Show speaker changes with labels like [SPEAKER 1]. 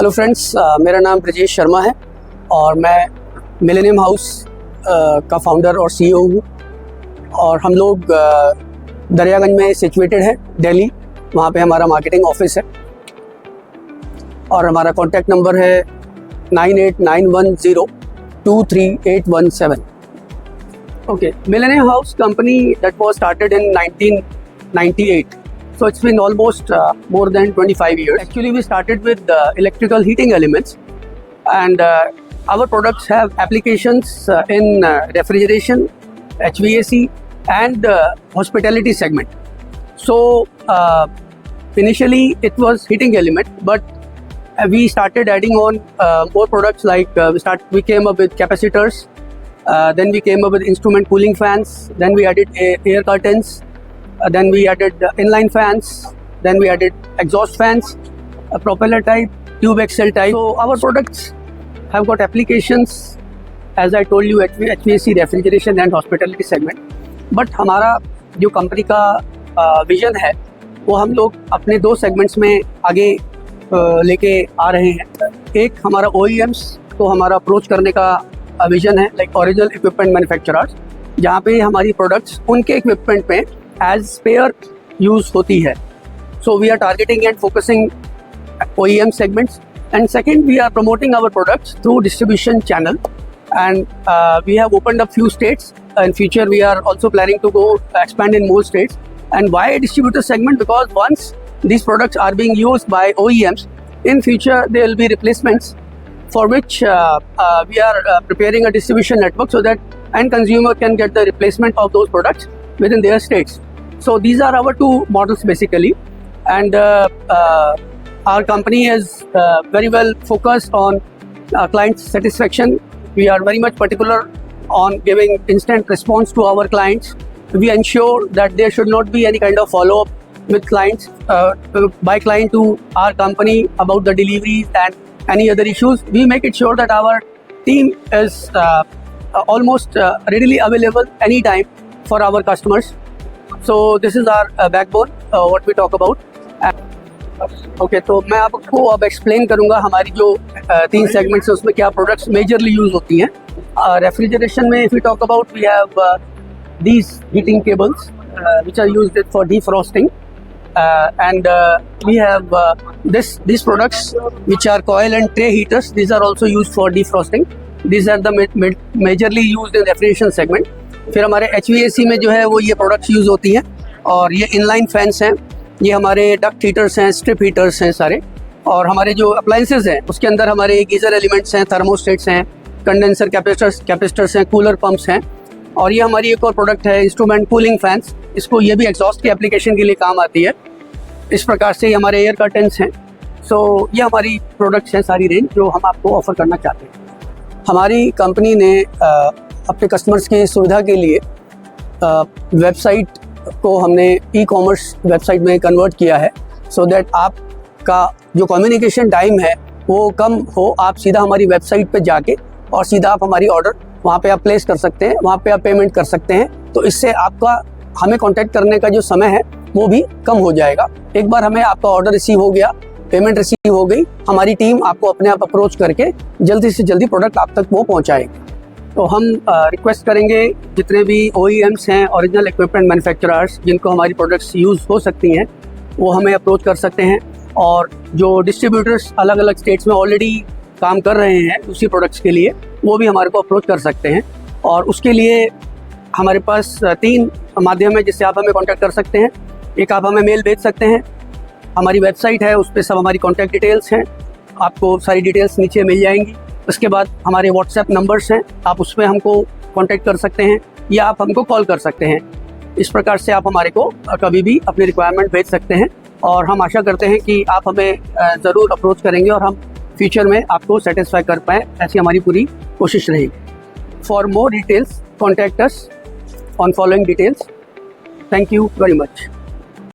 [SPEAKER 1] Hello friends, मेरा नाम ब्रजेश शर्मा है और मैं मिलेनियम हाउस का फाउंडर और सीईओ हूँ। और हम लोग दरियागंज में सिचुएटेड है, दिल्ली। वहाँ पे हमारा मार्केटिंग ऑफिस है और हमारा कॉन्टैक्ट नंबर है 9891023817। Okay, millennium house company that was started in 1998. So it's been almost more than 25 years. Actually, we started with electrical heating elements, and our products have applications in refrigeration, HVAC, and hospitality segment. So initially it was heating element, but we started adding on more products like we came up with capacitors, then we came up with instrument cooling fans, then we added air curtains. Then we added inline fans, then we added exhaust fans, propeller type, tube XL type. So our products have got applications, as I told you, HVAC, refrigeration and hospitality segment. But हमारा जो company का vision है वो हम लोग अपने दो segments में आगे लेके आ रहे हैं। एक हमारा OEMs को हमारा अप्रोच करने का विजन है, लाइक ओरिजिनल इक्विपमेंट मैन्युफैक्चरर्स, जहाँ पे हमारी प्रोडक्ट्स उनके इक्विपमेंट पे as spare use होती है. So we are targeting and focusing OEM segments. And second, we are promoting our products through distribution channel. And we have opened up few states. In future, we are also planning to go expand in more states. And why distributor segment? Because once these products are being used by OEMs, in future there will be replacements, for which we are preparing a distribution network so that end consumer can get the replacement of those products within their states. So these are our two models basically, and our company is very well focused on client satisfaction. We are very much particular on giving instant response to our clients. We ensure that there should not be any kind of follow-up with clients by client to our company about the deliveries and any other issues. We make it sure that our team is almost readily available anytime for our customers. So this is our backbone, what we talk about. Okay, तो मैं आपको अब explain करूँगा हमारी जो तीन segments है उसमें क्या प्रोडक्ट्स मेजरली यूज होती हैं। रेफ्रिजरेशन में if we talk about, we have these heating cables which are used for defrosting, and we have these products which are coil and tray heaters. These are also used for defrosting. These are the majorly used in refrigeration segment. फिर हमारे HVAC में जो है वो ये products use होती हैं, और ये इनलाइन फैंस हैं, ये हमारे डक्ट हीटर्स हैं, स्ट्रिप हीटर्स हैं सारे, और हमारे जो अप्लाइंसेस हैं उसके अंदर हमारे गीज़र एलिमेंट्स हैं, थर्मोस्टेट्स हैं, कंडेंसर कैपेसिटर्स हैं, कूलर पंप्स हैं। और ये हमारी एक और प्रोडक्ट है इंस्ट्रूमेंट कूलिंग फैंस, इसको ये भी एग्जॉस्ट के एप्लीकेशन के लिए काम आती है। इस प्रकार से ये हमारे एयर कर्टेंस हैं। सो ये हमारी प्रोडक्ट्स हैं, सारी रेंज जो हम आपको ऑफर करना चाहते हैं। हमारी कंपनी ने अपने कस्टमर्स की सुविधा के लिए वेबसाइट को हमने ई-कॉमर्स वेबसाइट में कन्वर्ट किया है, सो दैट आपका जो कम्युनिकेशन टाइम है वो कम हो। आप सीधा हमारी वेबसाइट पे जाके और सीधा आप हमारी ऑर्डर वहाँ पे आप प्लेस कर सकते हैं, वहाँ पे आप पेमेंट कर सकते हैं। तो इससे आपका हमें कांटेक्ट करने का जो समय है वो भी कम हो जाएगा। एक बार हमें आपका ऑर्डर रिसीव हो गया, पेमेंट रिसीव हो गई, हमारी टीम आपको अपने आप अप्रोच करके जल्दी से जल्दी प्रोडक्ट आप तक वो पहुँचाएगी। तो हम रिक्वेस्ट करेंगे जितने भी OEMs हैं, ओरिजिनल इक्विपमेंट मैन्युफैक्चरर्स, जिनको हमारी प्रोडक्ट्स यूज़ हो सकती हैं, वो हमें अप्रोच कर सकते हैं। और जो डिस्ट्रीब्यूटर्स अलग अलग स्टेट्स में ऑलरेडी काम कर रहे हैं दूसरी प्रोडक्ट्स के लिए, वो भी हमारे को अप्रोच कर सकते हैं। और उसके लिए हमारे पास 3 माध्यम है जिससे आप हमें कॉन्टैक्ट कर सकते हैं। एक, आप हमें मेल भेज सकते हैं, हमारी वेबसाइट है, उस पर सब हमारी कॉन्टैक्ट डिटेल्स हैं, आपको सारी डिटेल्स नीचे मिल जाएंगी। उसके बाद हमारे व्हाट्सएप नंबर्स हैं, आप उस पर हमको कांटेक्ट कर सकते हैं या आप हमको कॉल कर सकते हैं। इस प्रकार से आप हमारे को कभी भी अपनी रिक्वायरमेंट भेज सकते हैं, और हम आशा करते हैं कि आप हमें ज़रूर अप्रोच करेंगे और हम फ्यूचर में आपको सेटिस्फाई कर पाएँ, ऐसी हमारी पूरी कोशिश रहेगी। For more details contact us on following details. Thank you very much.